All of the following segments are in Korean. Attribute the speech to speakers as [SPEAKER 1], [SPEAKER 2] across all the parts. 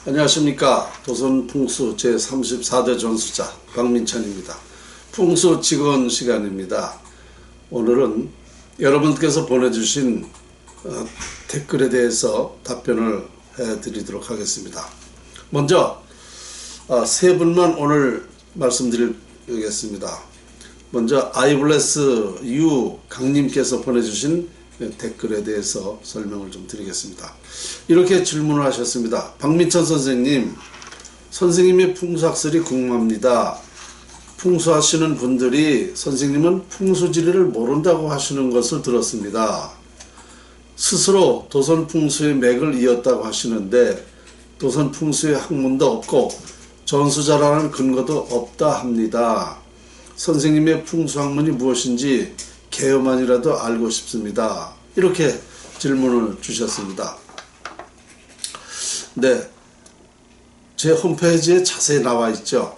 [SPEAKER 1] 안녕하십니까. 도선풍수 제34대 전수자 박민찬입니다. 풍수 직원 시간입니다. 오늘은 여러분께서 보내주신 댓글에 대해서 답변을 해드리도록 하겠습니다. 먼저 세 분만 오늘 말씀드리겠습니다. 먼저 아이블레스 유 강님께서 보내주신 댓글에 대해서 설명을 좀 드리겠습니다. 이렇게 질문을 하셨습니다. 박민찬 선생님, 선생님의 풍수학설이 궁금합니다. 풍수하시는 분들이 선생님은 풍수지리를 모른다고 하시는 것을 들었습니다. 스스로 도선풍수의 맥을 이었다고 하시는데 도선풍수의 학문도 없고 전수자라는 근거도 없다 합니다. 선생님의 풍수학문이 무엇인지 개요만이라도 알고 싶습니다. 이렇게 질문을 주셨습니다. 네, 제 홈페이지에 자세히 나와 있죠.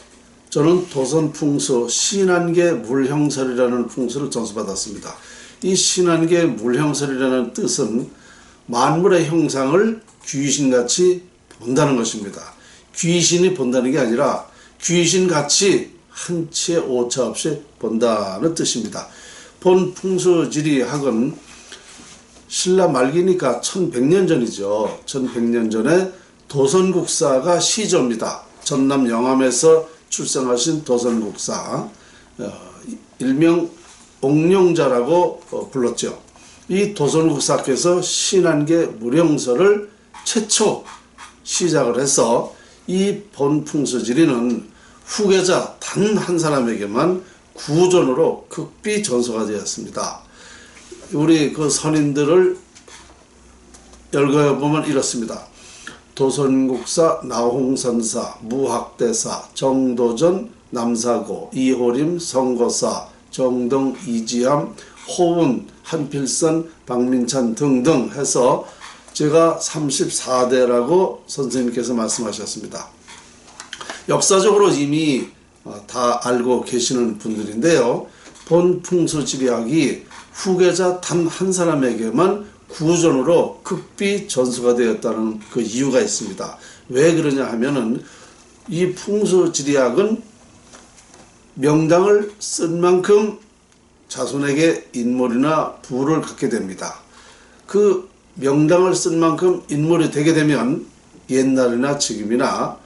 [SPEAKER 1] 저는 도선풍수 신한계 물형설이라는 풍수를 전수받았습니다. 이 신한계 물형설이라는 뜻은 만물의 형상을 귀신같이 본다는 것입니다. 귀신이 본다는 게 아니라 귀신같이 한치의 오차 없이 본다는 뜻입니다. 본 풍수지리학은 신라 말기니까 1100년 전이죠. 1100년 전에 도선국사가 시조입니다. 전남 영암에서 출생하신 도선국사, 일명 옥룡자라고 불렀죠. 이 도선국사께서 신한계 물형설을 최초 시작을 해서 이 본 풍수지리는 후계자 단 한 사람에게만 구존으로 극비 전수가 되었습니다. 우리 그 선인들을 열거해보면 이렇습니다. 도선국사, 나홍선사, 무학대사, 정도전, 남사고, 이호림, 성거사, 정동, 이지함, 호운, 한필선, 박민찬 등등 해서 제가 34대라고 선생님께서 말씀하셨습니다. 역사적으로 이미 다 알고 계시는 분들인데요. 본 풍수지리학이 후계자 단 한 사람에게만 구존으로 극비 전수가 되었다는 그 이유가 있습니다. 왜 그러냐 하면은 이 풍수지리학은 명당을 쓴 만큼 자손에게 인물이나 부를 갖게 됩니다. 그 명당을 쓴 만큼 인물이 되게 되면 옛날이나 지금이나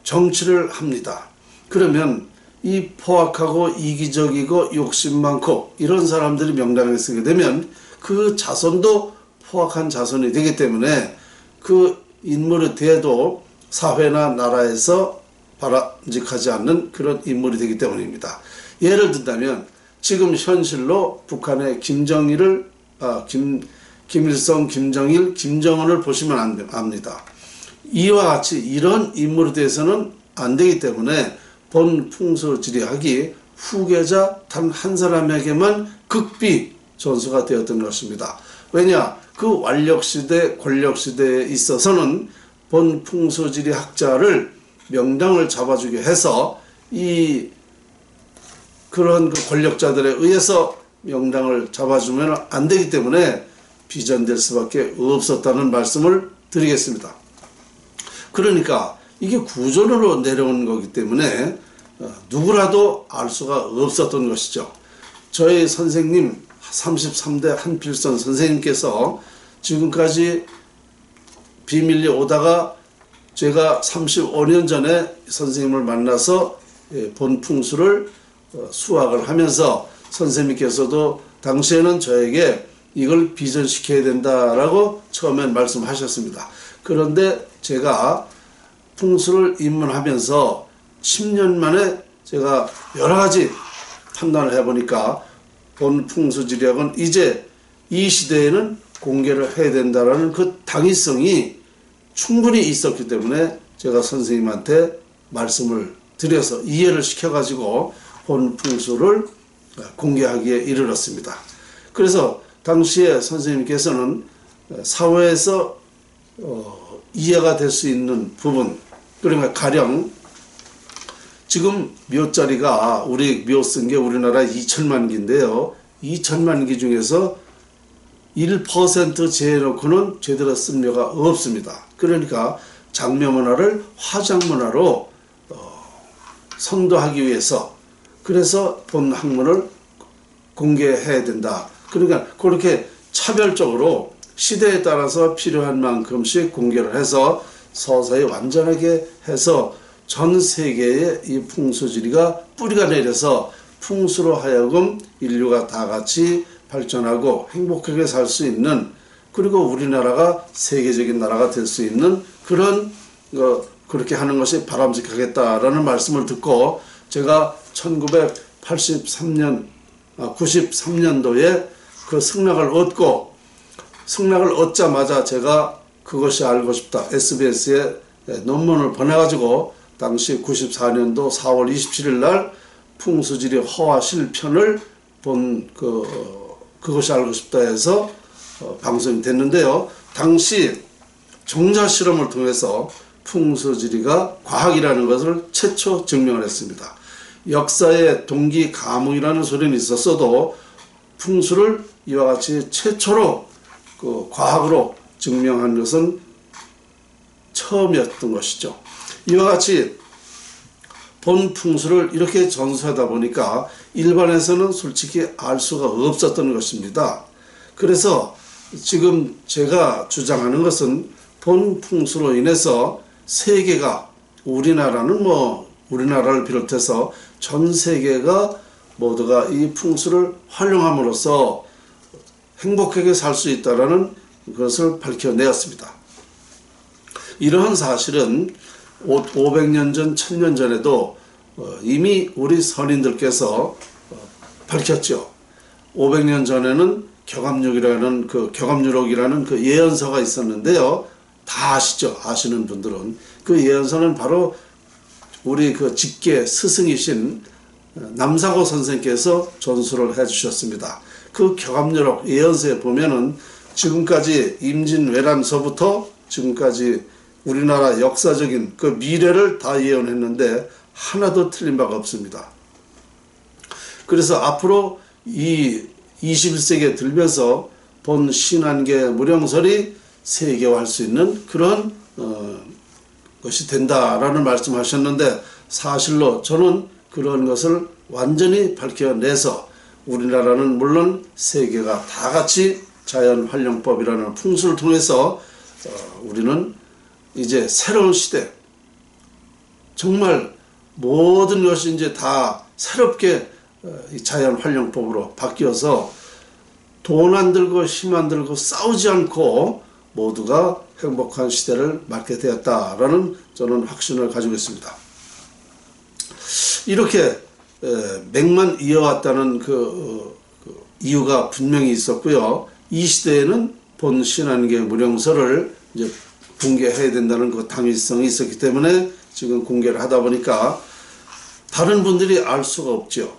[SPEAKER 1] 정치를 합니다. 그러면 이 포악하고 이기적이고 욕심 많고 이런 사람들이 명당에 쓰게 되면 그 자손도 포악한 자손이 되기 때문에 그 인물이 돼도 사회나 나라에서 바람직하지 않는 그런 인물이 되기 때문입니다. 예를 든다면 지금 현실로 북한의 김정일을 김일성, 김정일, 김정은을 보시면 압니다. 이와 같이 이런 인물에 대해서는 안 되기 때문에 본 풍수지리학이 후계자 단 한 사람에게만 극비 전수가 되었던 것입니다. 왜냐? 그 완력시대, 권력시대에 있어서는 본 풍수지리학자를 명당을 잡아주게 해서 그런 그 권력자들에 의해서 명당을 잡아주면 안 되기 때문에 비전될 수밖에 없었다는 말씀을 드리겠습니다. 그러니까 이게 구존으로 내려온 거기 때문에 누구라도 알 수가 없었던 것이죠. 저희 선생님 33대 한필선 선생님께서 지금까지 비밀리 오다가 제가 35년 전에 선생님을 만나서 본 풍수를 수학을 하면서 선생님께서도 당시에는 저에게 이걸 비전시켜야 된다라고 처음엔 말씀하셨습니다. 그런데 제가 풍수를 입문하면서 10년 만에 제가 여러 가지 판단을 해보니까 본 풍수지리학은 이제 이 시대에는 공개를 해야 된다라는 그 당위성이 충분히 있었기 때문에 제가 선생님한테 말씀을 드려서 이해를 시켜가지고 본 풍수를 공개하기에 이르렀습니다. 그래서 당시에 선생님께서는 사회에서 이해가 될 수 있는 부분, 그러니까 가령 지금 묘자리가 우리 묘 쓴 게 우리나라 2천만 기인데요. 2천만 기 중에서 1% 제해놓고는 제대로 쓴 묘가 없습니다. 그러니까 장묘 문화를 화장 문화로 선도하기 위해서 그래서 본 학문을 공개해야 된다. 그러니까 그렇게 차별적으로 시대에 따라서 필요한 만큼씩 공개를 해서 서서히 완전하게 해서 전 세계에 이 풍수지리가 뿌리가 내려서 풍수로 하여금 인류가 다 같이 발전하고 행복하게 살 수 있는, 그리고 우리나라가 세계적인 나라가 될 수 있는 그런 그렇게 하는 것이 바람직하겠다라는 말씀을 듣고 제가 1983년 93년도에 그 승낙을 얻자마자 제가 그것이 알고 싶다 SBS에 논문을 보내가지고 당시 94년도 4월 27일 날 풍수지리 허와 실편을 본 그것이 알고 싶다 해서 방송이 됐는데요. 당시 종자 실험을 통해서 풍수지리가 과학이라는 것을 최초 증명을 했습니다. 역사의 동기 가뭄이라는 소리는 있었어도 풍수를 이와 같이 최초로 과학으로 증명한 것은 처음이었던 것이죠. 이와 같이 본 풍수를 이렇게 전수하다 보니까 일반에서는 솔직히 알 수가 없었던 것입니다. 그래서 지금 제가 주장하는 것은 본 풍수로 인해서 세계가, 우리나라는 우리나라를 비롯해서 전 세계가 모두가 이 풍수를 활용함으로써 행복하게 살 수 있다는 것을 밝혀내었습니다. 이러한 사실은 500년 전, 1000년 전에도 이미 우리 선인들께서 밝혔죠. 500년 전에는 격암록이라는 그 예언서가 있었는데요. 다 아시죠? 아시는 분들은. 그 예언서는 바로 우리 그 직계 스승이신 남사고 선생께서 전수를 해 주셨습니다. 그 격암록 예언서에 보면은 지금까지 임진왜란서부터 지금까지 우리나라 역사적인 그 미래를 다 예언했는데 하나도 틀린 바가 없습니다. 그래서 앞으로 이 21세기에 들면서 본 신한계 무령설이 세계화할 수 있는 그런 것이 된다라는 말씀하셨는데, 사실로 저는 그런 것을 완전히 밝혀내서 우리나라는 물론 세계가 다 같이 자연활용법이라는 풍수를 통해서 우리는 이제 새로운 시대, 정말 모든 것이 이제 다 새롭게 자연활용법으로 바뀌어서 돈 안 들고 힘 안 들고 싸우지 않고 모두가 행복한 시대를 맞게 되었다라는 저는 확신을 가지고 있습니다. 이렇게 맥만 이어왔다는 그 이유가 분명히 있었고요. 이 시대에는 본 신한계 무령설을 이제 공개해야 된다는 그 당위성이 있었기 때문에 지금 공개를 하다 보니까 다른 분들이 알 수가 없죠.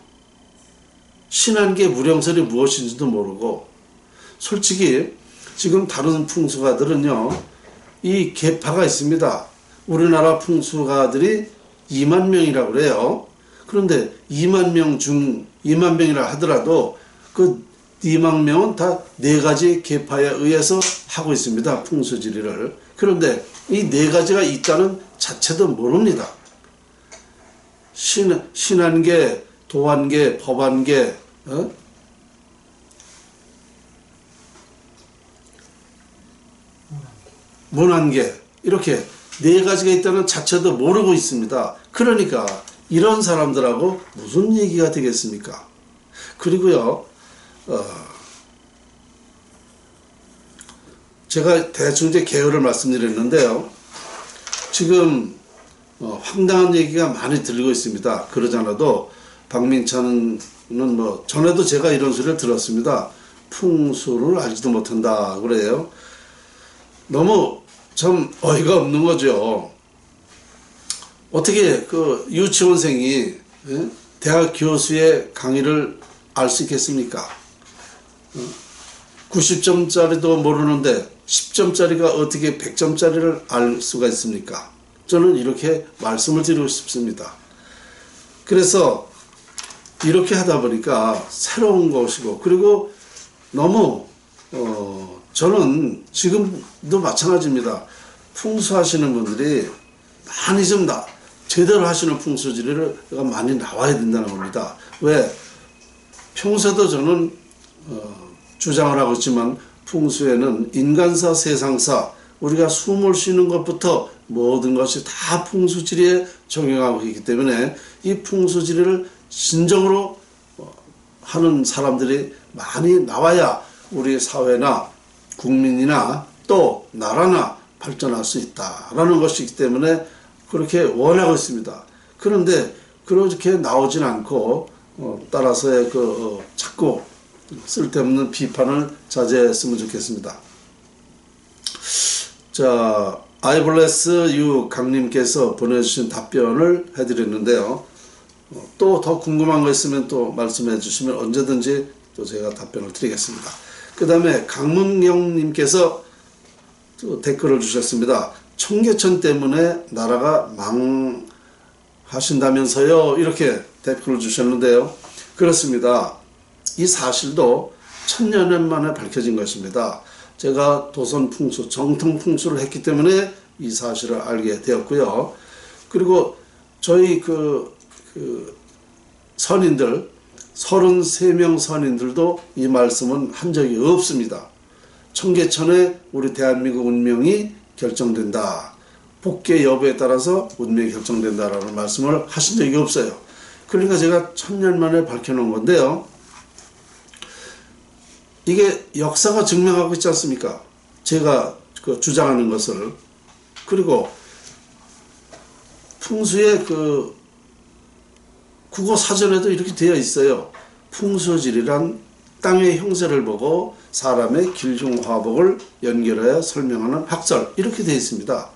[SPEAKER 1] 신한계 무령설이 무엇인지도 모르고, 솔직히 지금 다른 풍수가들은요, 이 계파가 있습니다. 우리나라 풍수가들이 2만 명이라고 그래요. 그런데 2만 명이라 하더라도 그 2만 명은 다 4가지 계파에 의해서 하고 있습니다. 풍수지리를. 그런데 이 4가지가 있다는 자체도 모릅니다. 신한계, 도한계, 법한계, 문한계, 이렇게 4가지가 있다는 자체도 모르고 있습니다. 그러니까 이런 사람들하고 무슨 얘기가 되겠습니까? 그리고요, 제가 대충 이제 개요를 말씀드렸는데요. 지금 황당한 얘기가 많이 들리고 있습니다. 그러지 않아도 박민찬은 전에도 제가 이런 소리를 들었습니다. 풍수를 알지도 못한다 그래요. 너무 참 어이가 없는 거죠. 어떻게 그 유치원생이 대학 교수의 강의를 알 수 있겠습니까? 90점짜리도 모르는데 10점짜리가 어떻게 100점짜리를 알 수가 있습니까? 저는 이렇게 말씀을 드리고 싶습니다. 그래서 이렇게 하다 보니까 새로운 것이고, 그리고 너무 저는 지금도 마찬가지입니다. 풍수하시는 분들이 많이 좀 제대로 하시는 풍수지리가 많이 나와야 된다는 겁니다. 왜? 평소에도 저는 주장을 하고 있지만 풍수에는 인간사, 세상사, 우리가 숨을 쉬는 것부터 모든 것이 다 풍수지리에 적용하고 있기 때문에 이 풍수지리를 진정으로 하는 사람들이 많이 나와야 우리 사회나 국민이나 또 나라나 발전할 수 있다라는 것이기 때문에 그렇게 원하고 있습니다. 그런데 그렇게 나오진 않고 따라서의 자꾸 쓸데없는 비판을 자제했으면 좋겠습니다. 자, I bless you 강님께서 보내주신 답변을 해드렸는데요. 또 더 궁금한 거 있으면 또 말씀해 주시면 언제든지 또 제가 답변을 드리겠습니다. 그 다음에 강문경님께서 또 댓글을 주셨습니다. 청계천 때문에 나라가 망하신다면서요, 이렇게 댓글을 주셨는데요. 그렇습니다. 이 사실도 1000년 만에 밝혀진 것입니다. 제가 도선 풍수, 정통 풍수를 했기 때문에 이 사실을 알게 되었고요. 그리고 저희 선인들 33명 선인들도 이 말씀은 한 적이 없습니다. 청계천에 우리 대한민국 운명이 결정된다. 복계 여부에 따라서 운명이 결정된다라는 말씀을 하신 적이 없어요. 그러니까 제가 1000년 만에 밝혀놓은 건데요. 이게 역사가 증명하고 있지 않습니까? 제가 주장하는 것을. 그리고 풍수의 국어 사전에도 이렇게 되어 있어요. 풍수지리란 땅의 형세를 보고 사람의 길흉화복을 연결하여 설명하는 학설, 이렇게 되어 있습니다.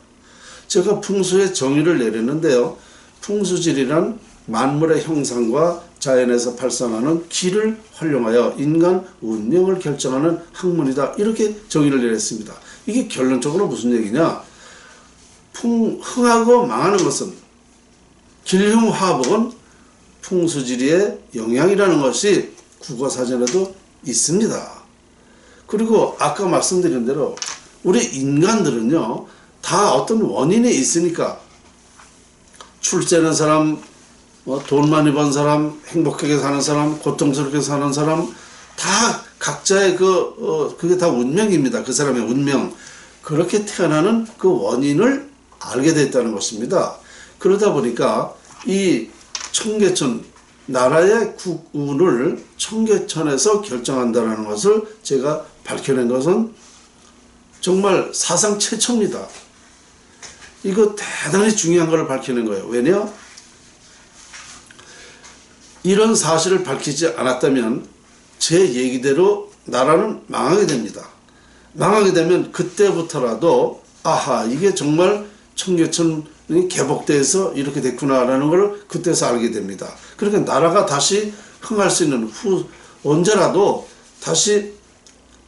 [SPEAKER 1] 제가 풍수의 정의를 내렸는데요. 풍수지리란 만물의 형상과 자연에서 발생하는 기를 활용하여 인간 운명을 결정하는 학문이다, 이렇게 정의를 내렸습니다. 이게 결론적으로 무슨 얘기냐? 흥하고 망하는 것은, 길흉화복은 풍수지리의 영향이라는 것이 국어사전에도 있습니다. 그리고 아까 말씀드린 대로 우리 인간들은요, 다 어떤 원인이 있으니까 출세하는 사람, 돈 많이 번 사람, 행복하게 사는 사람, 고통스럽게 사는 사람, 다 각자의 그게 다 운명입니다. 그 사람의 운명. 그렇게 태어나는 그 원인을 알게 됐다는 것입니다. 그러다 보니까 이 청계천, 나라의 국운을 청계천에서 결정한다는 것을 제가 밝혀낸 것은 정말 사상 최초입니다. 이거 대단히 중요한 것을 밝히는 거예요. 왜냐? 이런 사실을 밝히지 않았다면 제 얘기대로 나라는 망하게 됩니다. 망하게 되면 그때부터라도 아하, 이게 정말 청계천이 개복돼서 이렇게 됐구나라는 걸 그때서 알게 됩니다. 그러니까 나라가 다시 흥할 수 있는 언제라도 다시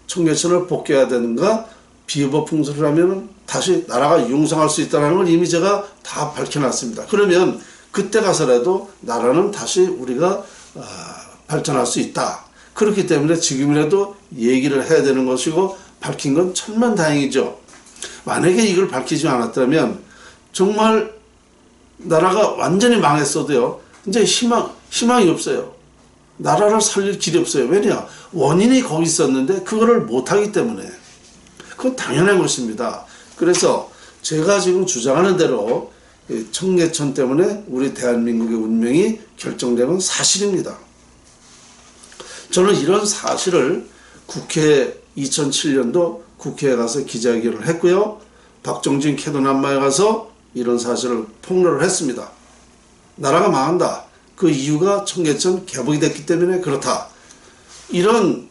[SPEAKER 1] 청계천을 복귀해야 되는가, 비법 풍수를 하면 다시 나라가 융성할 수 있다는 걸 이미 제가 다 밝혀놨습니다. 그러면 그때 가서라도 나라는 다시 우리가 발전할 수 있다. 그렇기 때문에 지금이라도 얘기를 해야 되는 것이고 밝힌 건 천만다행이죠. 만약에 이걸 밝히지 않았다면 정말 나라가 완전히 망했어도요, 이제 희망이 없어요. 나라를 살릴 길이 없어요. 왜냐? 원인이 거기 있었는데 그거를 못하기 때문에. 그건 당연한 것입니다. 그래서 제가 지금 주장하는 대로 청계천 때문에 우리 대한민국의 운명이 결정되는 사실입니다. 저는 이런 사실을 2007년도 국회에 가서 기자회견을 했고요. 박정진 캐도남마에 가서 이런 사실을 폭로를 했습니다. 나라가 망한다. 그 이유가 청계천 개복이 됐기 때문에 그렇다. 이런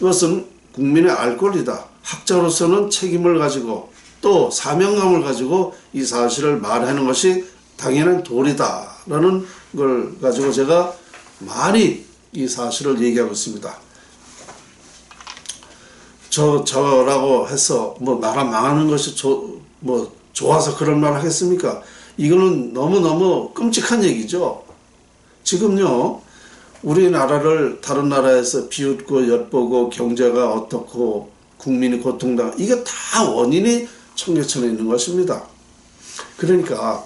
[SPEAKER 1] 것은 국민의 알 권리다. 학자로서는 책임을 가지고 또 사명감을 가지고 이 사실을 말하는 것이 당연한 도리다라는 걸 가지고 제가 많이 이 사실을 얘기하고 있습니다. 저라고 해서 나라 망하는 것이 좋아서 그런 말 하겠습니까? 이거는 너무너무 끔찍한 얘기죠. 지금요, 우리나라를 다른 나라에서 비웃고 엿보고 경제가 어떻고 국민이 고통당하고, 이게 다 원인이 청계천에 있는 것입니다. 그러니까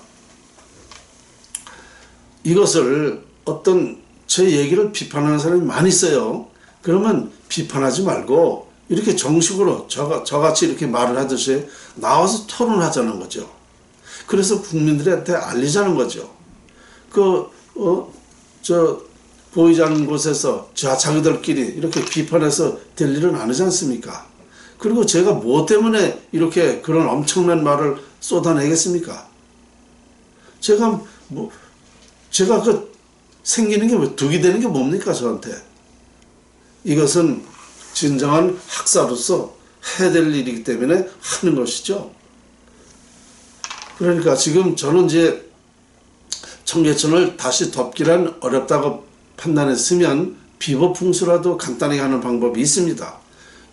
[SPEAKER 1] 이것을 어떤 제 얘기를 비판하는 사람이 많이 있어요. 그러면 비판하지 말고 이렇게 정식으로 저같이 이렇게 말을 하듯이 나와서 토론하자는 거죠. 그래서 국민들한테 알리자는 거죠. 보이지 않는 곳에서 자기들끼리 이렇게 비판해서 될 일은 아니지 않습니까? 그리고 제가 뭐 때문에 이렇게 그런 엄청난 말을 쏟아내겠습니까? 제가 생기는 게 뭐 득이 되는 게 뭡니까, 저한테? 이것은 진정한 학사로서 해야 될 일이기 때문에 하는 것이죠. 그러니까 지금 저는 이제 청계천을 다시 덮기란 어렵다고 판단했으면 비법풍수라도 간단하게 하는 방법이 있습니다.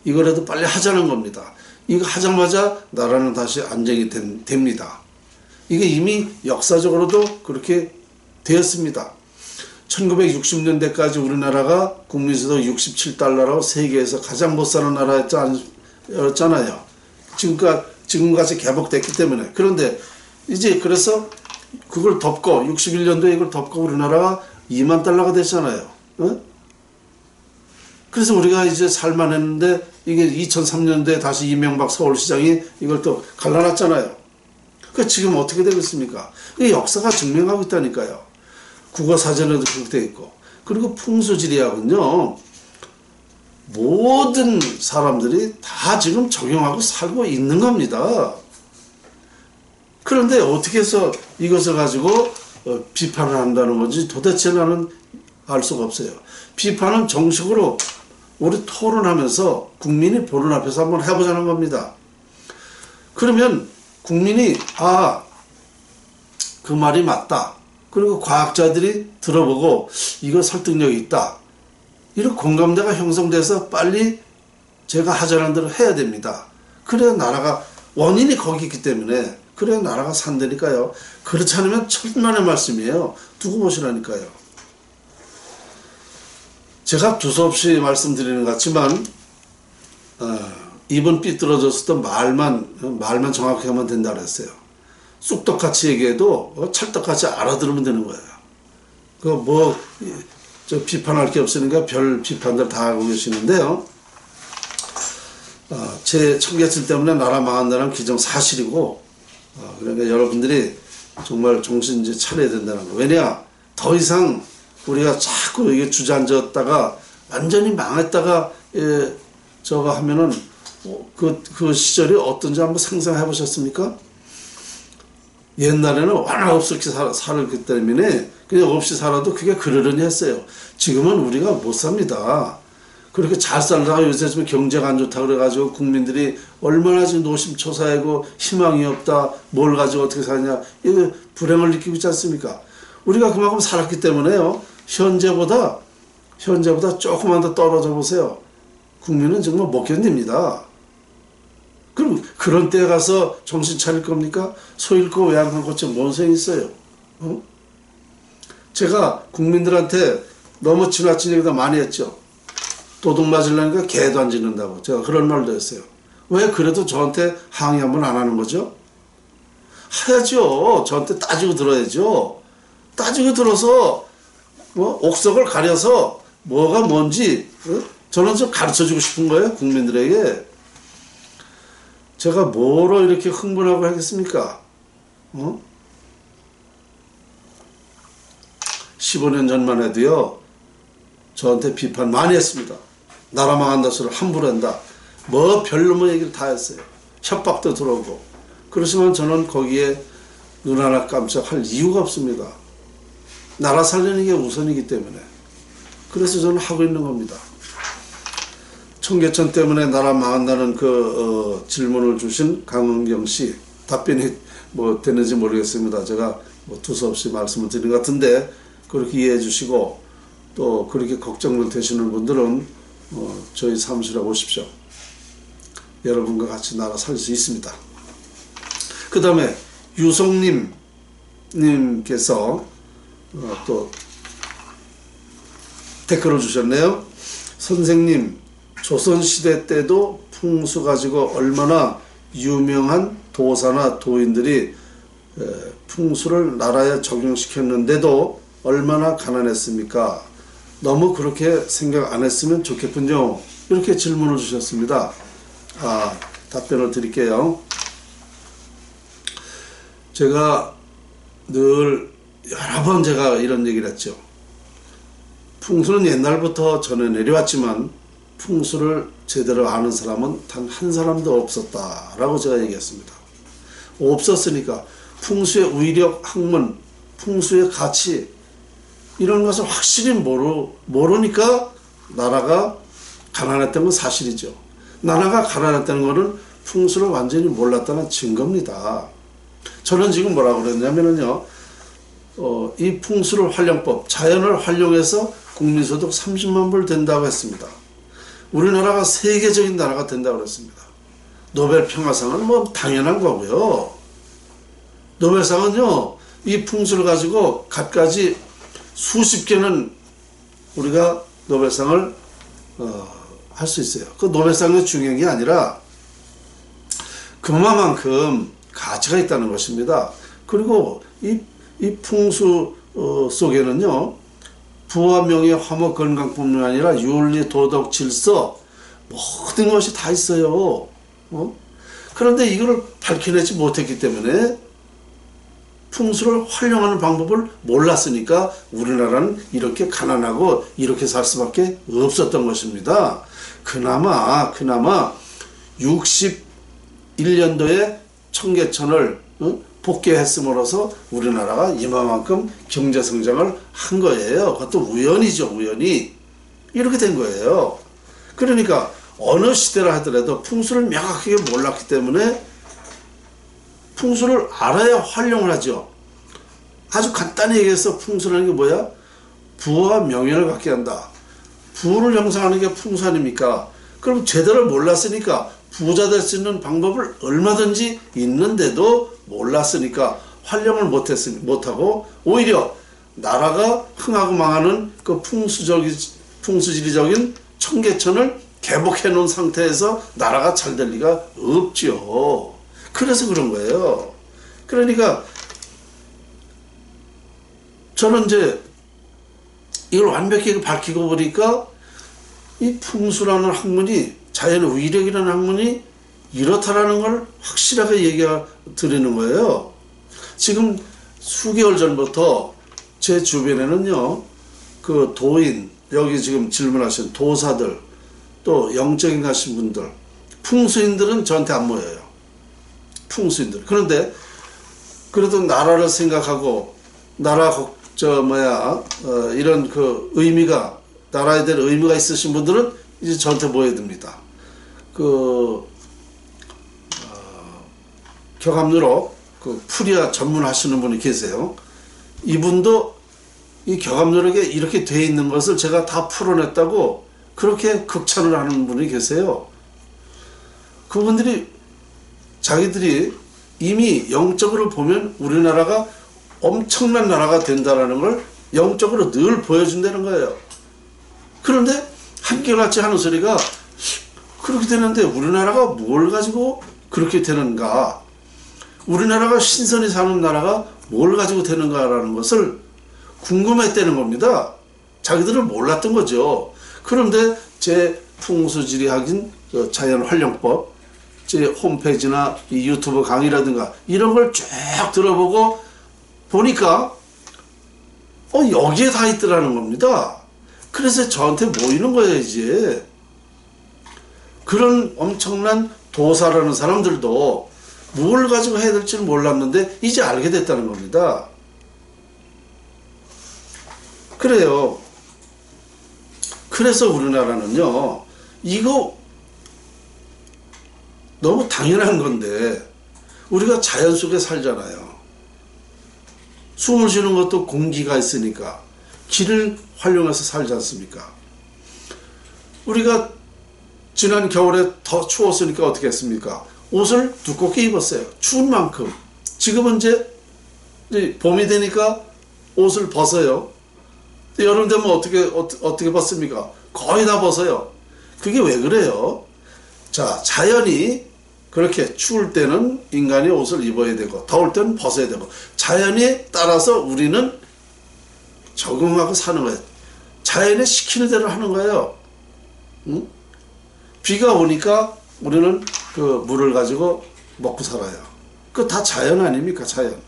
[SPEAKER 1] 이거라도 빨리 하자는 겁니다. 이거 하자마자 나라는 다시 안정이 됩니다. 이게 이미 역사적으로도 그렇게 되었습니다. 1960년대까지 우리나라가 국민소득 67달러로 세계에서 가장 못 사는 나라였잖아요. 지금까지 개복됐기 때문에. 그런데 이제 그래서 그걸 덮고 61년도에 이걸 덮고 우리나라가 2만 달러가 됐잖아요. 그래서 우리가 이제 살만했는데 이게 2003년도에 다시 이명박 서울시장이 이걸 또 갈라놨잖아요. 그 지금 어떻게 되겠습니까? 이 역사가 증명하고 있다니까요. 국어사전에도 그렇게 되어 있고. 그리고 풍수지리학은요, 모든 사람들이 다 지금 적용하고 살고 있는 겁니다. 그런데 어떻게 해서 이것을 가지고 비판을 한다는 건지 도대체 나는 알 수가 없어요. 비판은 정식으로 우리 토론하면서 국민이 보는 앞에서 한번 해보자는 겁니다. 그러면 국민이 그 말이 맞다. 그리고 과학자들이 들어보고 이거 설득력이 있다. 이런 공감대가 형성돼서 빨리 제가 하자는 대로 해야 됩니다. 그래야 나라가 원인이 거기 있기 때문에 그래야 나라가 산다니까요. 그렇지 않으면 천만의 말씀이에요. 두고 보시라니까요. 제가 두서없이 말씀드리는 것 같지만 입은 삐뚤어졌을 때 말만 정확히 하면 된다 그랬어요. 쑥떡같이 얘기해도 찰떡같이 알아들으면 되는 거예요. 비판할 게 없으니까 별 비판들 다 하고 계시는데요. 제 청계천 때문에 나라 망한다는 기정사실이고, 그러니까 여러분들이 정말 정신 이제 차려야 된다는 거. 왜냐? 더 이상 우리가 자꾸 이게 주저앉았다가 완전히 망했다가 저거 하면은 그 시절이 어떤지 한번 상상해 보셨습니까? 옛날에는 워낙 없었기 살았기 때문에 그냥 없이 살아도 그게 그러려니 했어요. 지금은 우리가 못 삽니다. 그렇게 잘 살다가 요새 좀 경제가 안 좋다 그래가지고 국민들이 얼마나 지금 노심초사하고 희망이 없다, 뭘 가지고 어떻게 사냐, 이거 불행을 느끼고 있지 않습니까? 우리가 그만큼 살았기 때문에요. 현재보다 조금만 더 떨어져 보세요. 국민은 정말 못 견딥니다. 그럼 그런 때에 가서 정신 차릴 겁니까? 소 잃고 외양간 고쳐 뭔 소용이 있어요? 제가 국민들한테 너무 지나친 얘기도 많이 했죠. 도둑 맞으려니까 개도 안 짖는다고. 제가 그런 말도 했어요. 왜 그래도 저한테 항의 한번 안 하는 거죠? 해야죠. 저한테 따지고 들어야죠. 따지고 들어서 옥석을 가려서 뭐가 뭔지 저는 좀 가르쳐주고 싶은 거예요. 국민들에게. 제가 뭐로 이렇게 흥분하고 하겠습니까? 15년 전만 해도요, 저한테 비판 많이 했습니다. 나라 망한다 소리를 함부로 한다. 별로 얘기를 다 했어요. 협박도 들어오고. 그렇지만 저는 거기에 눈 하나 깜짝할 이유가 없습니다. 나라 살리는 게 우선이기 때문에. 그래서 저는 하고 있는 겁니다. 청계천 때문에 나라 망한다는 질문을 주신 강은경 씨, 답변이 되는지 모르겠습니다. 제가 두서없이 말씀을 드린 것 같은데, 그렇게 이해해 주시고, 또 그렇게 걱정을 되시는 분들은 저희 사무실에 오십시오. 여러분과 같이 나라 살 수 있습니다. 그 다음에 유성님께서 또 댓글을 주셨네요. 선생님, 조선시대 때도 풍수 가지고 얼마나 유명한 도사나 도인들이 풍수를 나라에 적용시켰는데도 얼마나 가난했습니까? 너무 그렇게 생각 안 했으면 좋겠군요. 이렇게 질문을 주셨습니다. 답변을 드릴게요. 제가 늘 여러 번 제가 이런 얘기를 했죠. 풍수는 옛날부터 전해 내려왔지만 풍수를 제대로 아는 사람은 단 한 사람도 없었다라고 제가 얘기했습니다. 없었으니까 풍수의 위력, 학문, 풍수의 가치 이런 것을 확실히 모르니까 나라가 가난했던 건 사실이죠. 나라가 가난했다는 것은 풍수를 완전히 몰랐다는 증거입니다. 저는 지금 뭐라고 그랬냐면요, 이 풍수를 활용법, 자연을 활용해서 국민소득 30만 불 된다고 했습니다. 우리나라가 세계적인 나라가 된다고 그랬습니다. 노벨 평화상은 뭐 당연한 거고요. 노벨상은요, 이 풍수를 가지고 갖가지 수십 개는 우리가 노벨상을 할 수 있어요. 그 노벨상이 중요한 게 아니라 그만큼 가치가 있다는 것입니다. 그리고 이 풍수 속에는요, 부와 명예, 화목, 건강뿐만 아니라 윤리, 도덕, 질서 모든 것이 다 있어요. 그런데 이거를 밝혀내지 못했기 때문에 풍수를 활용하는 방법을 몰랐으니까 우리나라는 이렇게 가난하고 이렇게 살 수밖에 없었던 것입니다. 그나마 61년도에 청계천을 복귀했음으로써 우리나라가 이만큼 경제성장을 한 거예요. 그것도 우연이죠. 우연히 이렇게 된 거예요. 그러니까 어느 시대라 하더라도 풍수를 명확하게 몰랐기 때문에 풍수를 알아야 활용을 하죠. 아주 간단히 얘기해서 풍수라는 게 뭐야? 부와 명예를 갖게 한다. 부를 형성하는 게 풍수 아닙니까? 그럼 제대로 몰랐으니까 부자 될 수 있는 방법을 얼마든지 있는데도 몰랐으니까 활용을 못하고 오히려 나라가 흥하고 망하는 그 풍수지리적인 청계천을 개복해 놓은 상태에서 나라가 잘 될 리가 없죠. 그래서 그런 거예요. 그러니까 저는 이제 이걸 완벽히 밝히고 보니까 이 풍수라는 학문이, 자연의 위력이라는 학문이 이렇다라는 걸 확실하게 얘기해 드리는 거예요. 지금 수개월 전부터 제 주변에는요, 그 도인, 여기 지금 질문하신 도사들, 또 영적인 하신 분들, 풍수인들은 저한테 안 모여요. 풍수인들. 그런데 그래도 나라를 생각하고 나라 이런 그 의미가, 나라에 대한 의미가 있으신 분들은 이제 저한테 모여듭니다. 격압유로 그 풀이야 전문하시는 분이 계세요. 이분도 이 격압유력에 이렇게 돼 있는 것을 제가 다 풀어냈다고 그렇게 극찬을 하는 분이 계세요. 그분들이 자기들이 이미 영적으로 보면 우리나라가 엄청난 나라가 된다라는 걸 영적으로 늘 보여준다는 거예요. 그런데 한결같이 하는 소리가, 그렇게 되는데 우리나라가 뭘 가지고 그렇게 되는가, 우리나라가 신선히 사는 나라가 뭘 가지고 되는가라는 것을 궁금했다는 겁니다. 자기들은 몰랐던 거죠. 그런데 제 풍수지리학인 자연활용법, 제 홈페이지나 이 유튜브 강의라든가 이런 걸 쭉 들어보고 보니까 여기에 다 있더라는 겁니다. 그래서 저한테 모이는 거예요. 이제 그런 엄청난 도사라는 사람들도 뭘 가지고 해야 될지는 몰랐는데 이제 알게 됐다는 겁니다. 그래요. 그래서 우리나라는요, 이거 너무 당연한 건데, 우리가 자연 속에 살잖아요. 숨을 쉬는 것도 공기가 있으니까 길을 활용해서 살지 않습니까? 우리가 지난 겨울에 더 추웠으니까 어떻게 했습니까? 옷을 두껍게 입었어요. 추운 만큼. 지금은 이제 봄이 되니까 옷을 벗어요. 여름 되면 어떻게 벗습니까? 거의 다 벗어요. 그게 왜 그래요? 자, 자연이 그렇게 추울 때는 인간이 옷을 입어야 되고 더울 때는 벗어야 되고 자연에 따라서 우리는 적응하고 사는 거예요. 자연에 시키는 대로 하는 거예요. 응? 비가 오니까 우리는 그 물을 가지고 먹고 살아요. 그거 다 자연 아닙니까? 자연.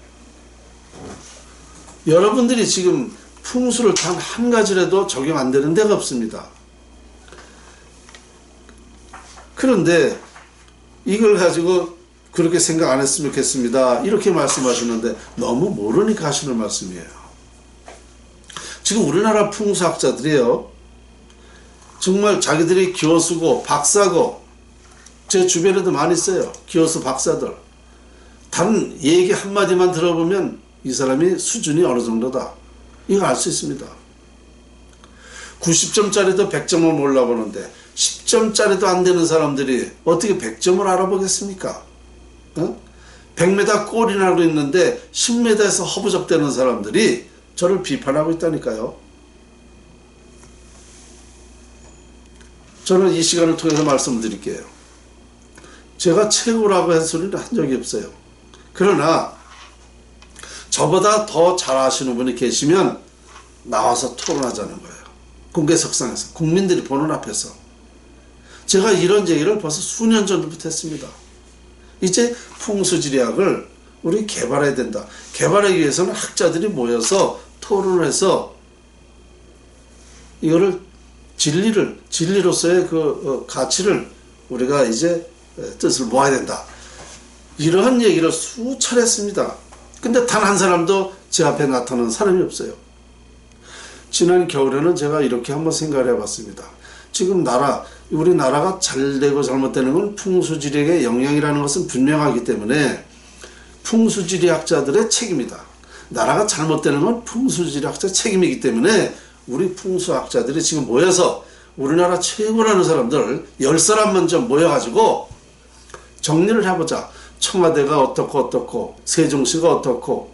[SPEAKER 1] 여러분들이 지금 풍수를 단 한 가지라도 적용 안 되는 데가 없습니다. 그런데 이걸 가지고 그렇게 생각 안 했으면 좋겠습니다. 이렇게 말씀하시는데 너무 모르니까 하시는 말씀이에요. 지금 우리나라 풍수학자들이요. 정말 자기들이 교수고 박사고 제 주변에도 많이 있어요. 교수 박사들. 단 얘기 한마디만 들어보면 이 사람이 수준이 어느 정도다. 이거 알 수 있습니다. 90점짜리도 100점을 몰라보는데 10점짜리도 안 되는 사람들이 어떻게 100점을 알아보겠습니까? 어? 100m 골이나 있는데 10m에서 허부적대는 사람들이 저를 비판하고 있다니까요. 저는 이 시간을 통해서 말씀드릴게요. 제가 최고라고 해서 소리를 한 적이 없어요. 그러나 저보다 더 잘 아시는 분이 계시면 나와서 토론하자는 거예요. 공개석상에서 국민들이 보는 앞에서. 제가 이런 얘기를 벌써 수년 전부터 했습니다. 이제 풍수지리학을 우리 개발해야 된다. 개발하기 위해서는 학자들이 모여서 토론을 해서 이거를 진리로서의 그 가치를 우리가 이제 뜻을 모아야 된다. 이러한 얘기를 수차례 했습니다. 근데 단 한 사람도 제 앞에 나타나는 사람이 없어요. 지난 겨울에는 제가 이렇게 한번 생각을 해봤습니다. 지금 우리나라가 잘되고 잘못되는 건 풍수지리학의 영향이라는 것은 분명하기 때문에 풍수지리학자들의 책임이다. 나라가 잘못되는 건 풍수지리학자 책임이기 때문에 우리 풍수학자들이 지금 모여서 우리나라 최고라는 사람들 10사람 좀 모여가지고 정리를 해보자. 청와대가 어떻고 세종시가 어떻고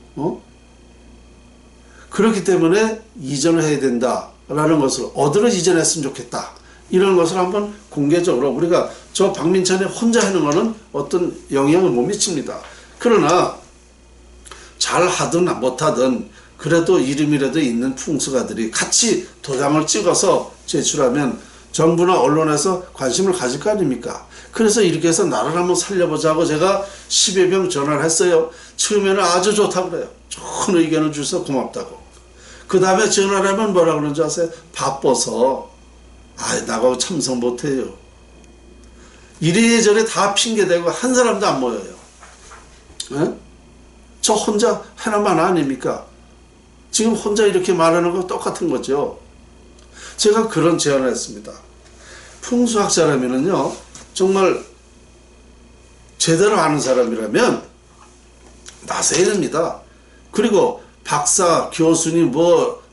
[SPEAKER 1] 그렇기 때문에 이전을 해야 된다라는 것을 어디로 이전했으면 좋겠다. 이런 것을 한번 공개적으로 우리가 저 박민찬이 혼자 하는 거는 어떤 영향을 못 미칩니다. 그러나 잘하든 못하든 그래도 이름이라도 있는 풍수가들이 같이 도장을 찍어서 제출하면 정부나 언론에서 관심을 가질 거 아닙니까? 그래서 이렇게 해서 나라를 한번 살려보자고 제가 10여 명 전화를 했어요. 처음에는 아주 좋다고 그래요. 좋은 의견을 주셔서 고맙다고. 그 다음에 전화를 하면 뭐라 그러는지 아세요? 바빠서 나가고 참석 못해요. 이래저래 다 핑계대고 한 사람도 안 모여요. 에? 저 혼자 하나만 아닙니까? 지금 혼자 이렇게 말하는 거 똑같은 거죠. 제가 그런 제안을 했습니다. 풍수학자라면은요, 정말 제대로 아는 사람이라면 나서야 됩니다. 그리고 박사, 교수님,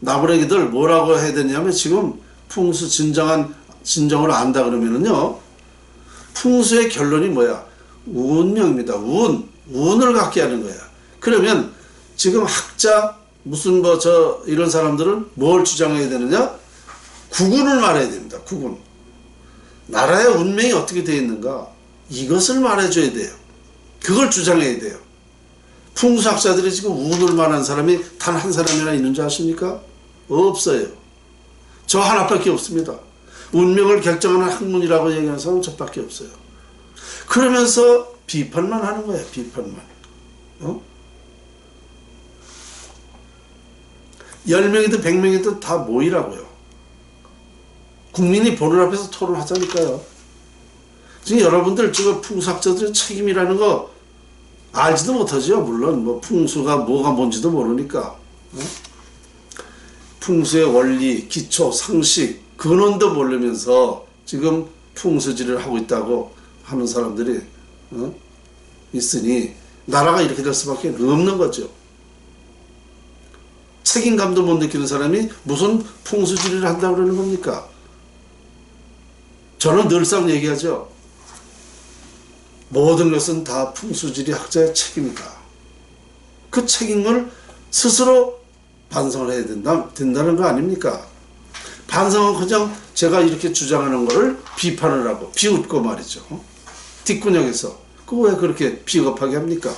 [SPEAKER 1] 나부랭이들 뭐라고 해야 되냐면 지금 풍수 진정을 안다 그러면은요, 풍수의 결론이 뭐야? 운명입니다. 운을 갖게 하는 거야. 그러면 지금 학자, 이런 사람들은 뭘 주장해야 되느냐? 구군을 말해야 됩니다. 구군. 나라의 운명이 어떻게 되어 있는가? 이것을 말해줘야 돼요. 그걸 주장해야 돼요. 풍수학자들이 지금 운을 말하는 사람이 단 한 사람이나 있는 줄 아십니까? 없어요. 저 하나밖에 없습니다. 운명을 결정하는 학문이라고 얘기하는 사람은 저밖에 없어요. 그러면서 비판만 하는 거예요. 비판만. 10명이든 100명이든 다 모이라고요. 국민이 보는 앞에서 토론하자니까요. 지금 여러분들 지금 풍수학자들의 책임이라는 거 알지도 못하죠. 물론 풍수가 뭐가 뭔지도 모르니까. 풍수의 원리, 기초, 상식, 근원도 모르면서 지금 풍수지를 하고 있다고 하는 사람들이 있으니 나라가 이렇게 될 수밖에 없는 거죠. 책임감도 못 느끼는 사람이 무슨 풍수지리를 한다고 그러는 겁니까? 저는 늘상 얘기하죠. 모든 것은 다 풍수지리 학자의 책임이다. 그 책임을 스스로 반성을 해야 된다는 거 아닙니까? 반성은 그냥 제가 이렇게 주장하는 거를 비판을 하고 비웃고 말이죠. 뒷구녕에서. 그거 왜 그렇게 비겁하게 합니까?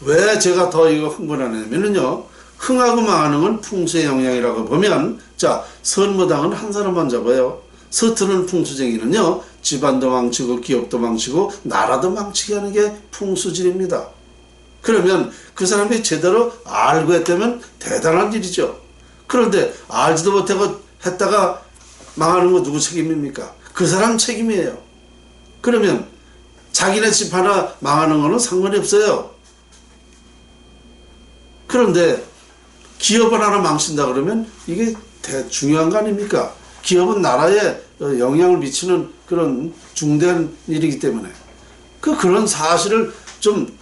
[SPEAKER 1] 왜 제가 더 이거 흥분하냐면요, 흥하고 망하는 건 풍수의 영향이라고 보면, 자, 선무당은 한 사람만 잡아요. 서투른 풍수쟁이는요, 집안도 망치고 기업도 망치고 나라도 망치게 하는 게 풍수질입니다. 그러면 그 사람이 제대로 알고 했다면 대단한 일이죠. 그런데 알지도 못하고 했다가 망하는 거 누구 책임입니까? 그 사람 책임이에요. 그러면 자기네 집 하나 망하는 거는 상관이 없어요. 그런데 기업을 하나 망친다 그러면 이게 중요한 거 아닙니까? 기업은 나라에 영향을 미치는 그런 중대한 일이기 때문에 그런 사실을 좀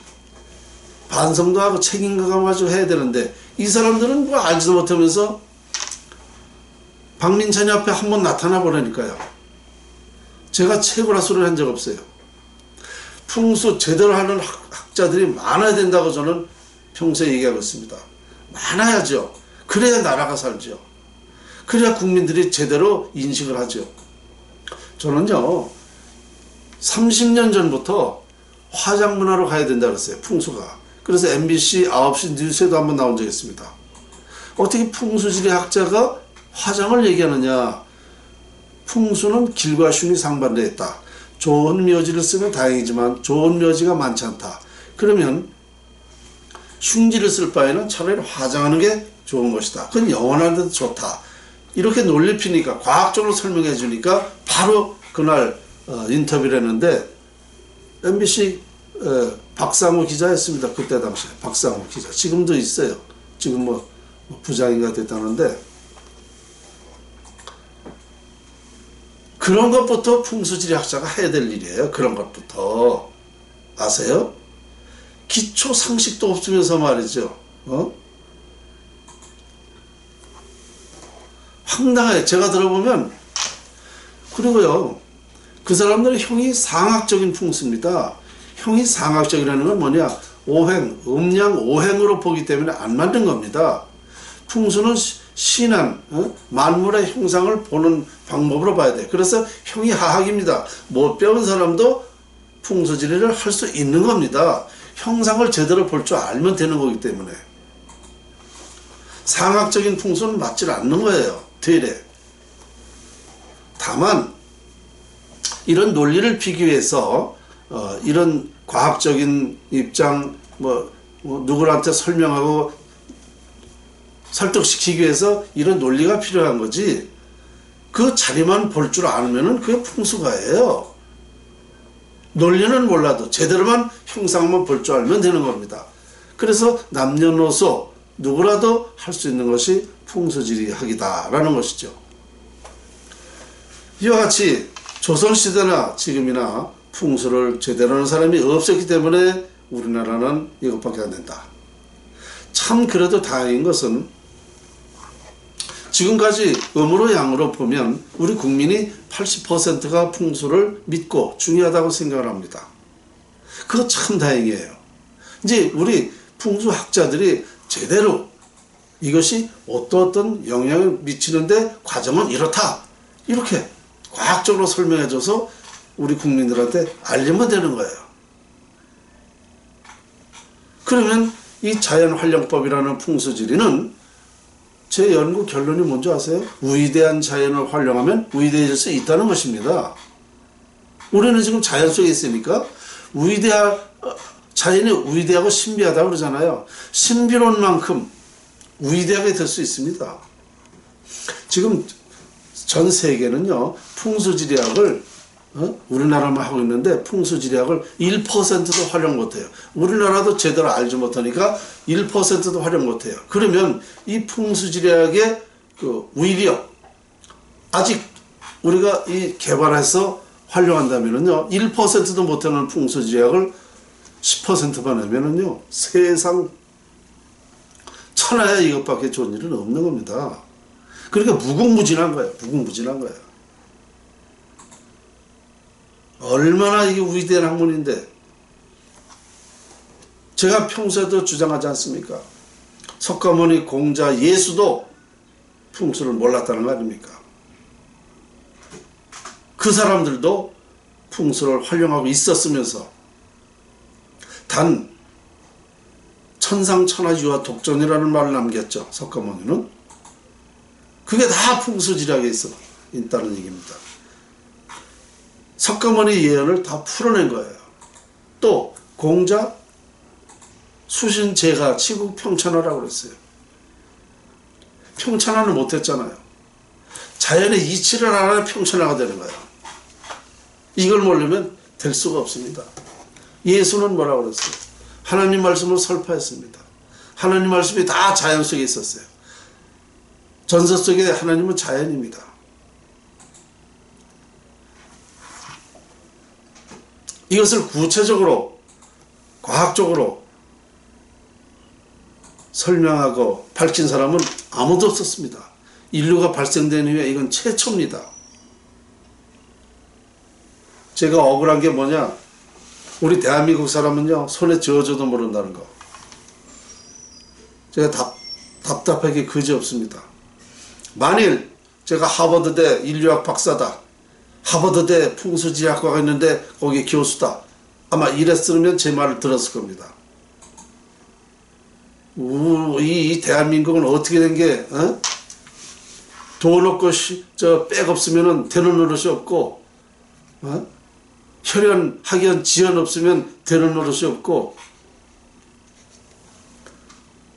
[SPEAKER 1] 반성도 하고 책임감 가지고 해야 되는데, 이 사람들은 뭐 알지도 못하면서 박민찬이 앞에 한번 나타나 보라니까요. 제가 최고라 소리를 한 적 없어요. 풍수 제대로 하는 학자들이 많아야 된다고 저는 평소에 얘기하고 있습니다. 많아야죠. 그래야 나라가 살죠. 그래야 국민들이 제대로 인식을 하죠. 저는요, 30년 전부터 화장 문화로 가야 된다 그랬어요. 풍수가. 그래서 MBC 9시 뉴스에도 한번 나온 적이 있습니다. 어떻게 풍수지리 학자가 화장을 얘기하느냐. 풍수는 길과 흉이 상반되어 있다. 좋은 묘지를 쓰면 다행이지만 좋은 묘지가 많지 않다. 그러면 흉지를 쓸 바에는 차라리 화장하는 게 좋은 것이다. 그건 영원한 데도 좋다. 이렇게 논리 피니까, 과학적으로 설명해 주니까 바로 그날 인터뷰를 했는데, MBC 박상우 기자였습니다. 그때 당시에 박상우 기자. 지금도 있어요. 지금 뭐 부장인가 됐다는데, 그런 것부터 풍수지리학자가 해야 될 일이에요. 그런 것부터. 아세요? 기초 상식도 없으면서 말이죠. 황당해. 제가 들어보면. 그리고요, 그 사람들은 형이 상학적인 풍수입니다. 형이 상학적이라는 건 뭐냐? 오행, 음양 오행으로 보기 때문에 안 맞는 겁니다. 풍수는 신안, 만물의 형상을 보는 방법으로 봐야 돼. 그래서 형이 하학입니다. 못 배운 사람도 풍수지리를 할 수 있는 겁니다. 형상을 제대로 볼 줄 알면 되는 거기 때문에. 상학적인 풍수는 맞질 않는 거예요. 되레. 다만 이런 논리를 피기 위해서 이런 과학적인 입장 뭐 누구한테 설명하고 설득시키기 위해서 이런 논리가 필요한 거지, 그 자리만 볼 줄 알면은 그게 풍수가예요. 논리는 몰라도 제대로만 형상만 볼 줄 알면 되는 겁니다. 그래서 남녀노소 누구라도 할 수 있는 것이 풍수지리학이다라는 것이죠. 이와 같이 조선시대나 지금이나 풍수를 제대로 하는 사람이 없었기 때문에 우리나라는 이것밖에 안 된다. 참 그래도 다행인 것은 지금까지 음으로 양으로 보면 우리 국민이 80%가 풍수를 믿고 중요하다고 생각을 합니다. 그거 참 다행이에요. 이제 우리 풍수학자들이 제대로 이것이 어떤 영향을 미치는데 과정은 이렇다, 이렇게 과학적으로 설명해줘서 우리 국민들한테 알리면 되는 거예요. 그러면 이 자연활용법이라는 풍수지리는 제 연구 결론이 뭔지 아세요? 위대한 자연을 활용하면 위대해질 수 있다는 것입니다. 우리는 지금 자연 속에 있으니까 자연이 위대하고 신비하다고 그러잖아요. 신비로운 만큼 위대하게 될 수 있습니다. 지금 전 세계는요, 풍수지리학을 우리나라만 하고 있는데 풍수지리학을 1%도 활용 못해요. 우리나라도 제대로 알지 못하니까 1%도 활용 못해요. 그러면 이 풍수지리학의 그 위력, 아직 우리가 이 개발해서 활용한다면은요, 1%도 못하는 풍수지리학을 10%만 하면은요, 세상 천하에 이것밖에 좋은 일은 없는 겁니다. 그러니까 무궁무진한 거예요. 무궁무진한 거예요. 얼마나 이게 위대한 학문인데, 제가 평소에도 주장하지 않습니까? 석가모니, 공자, 예수도 풍수를 몰랐다는 거 아닙니까? 그 사람들도 풍수를 활용하고 있었으면서 단 천상천하유화 독존이라는 말을 남겼죠. 석가모니는. 그게 다 풍수지략에 있다는 얘기입니다. 석가모니 예언을 다 풀어낸 거예요. 또 공자, 수신, 제가 치국 평천하라고 그랬어요. 평천하는 못했잖아요. 자연의 이치를 알아야 평천하가 되는 거예요. 이걸 모르면 될 수가 없습니다. 예수는 뭐라고 그랬어요? 하나님 말씀을 설파했습니다. 하나님 말씀이 다 자연 속에 있었어요. 전서 속에 하나님은 자연입니다. 이것을 구체적으로 과학적으로 설명하고 밝힌 사람은 아무도 없었습니다. 인류가 발생된 이후에 이건 최초입니다. 제가 억울한 게 뭐냐, 우리 대한민국 사람은요 손에 쥐어줘도 모른다는 거. 제가 답답하게 그지없습니다. 만일 제가 하버드대 인류학 박사다, 하버드대 풍수지리학과가 있는데 거기 교수다, 아마 이랬으면 제 말을 들었을 겁니다. 이 대한민국은 어떻게 된 게, 돈 없고 백 없으면 되는 노릇이 없고, 혈연, 학연, 지연 없으면 되는 노릇이 없고,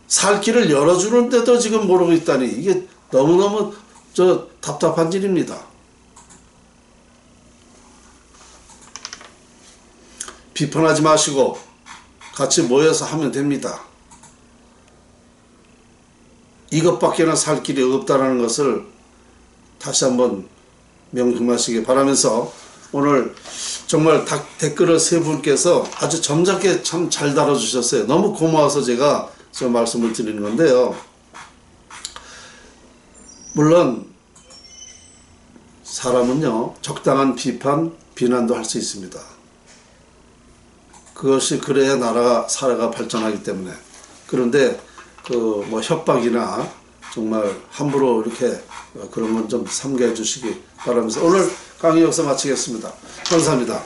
[SPEAKER 1] 살 길을 열어주는데도 지금 모르고 있다니, 이게 너무너무 답답한 일입니다. 비판하지 마시고 같이 모여서 하면 됩니다. 이것밖에는 살 길이 없다는 것을 다시 한번 명심하시기 바라면서, 오늘 정말 댓글을 세 분께서 아주 점잖게 참 잘 달아주셨어요. 너무 고마워서 제가 저 말씀을 드리는 건데요. 물론 사람은요 적당한 비판, 비난도 할 수 있습니다. 그것이 그래야 나라가, 사회가 발전하기 때문에. 그런데 뭐 협박이나 정말 함부로 이렇게 그런 건 좀 삼가해 주시기 바라면서 오늘 강의 여기서 마치겠습니다. 감사합니다.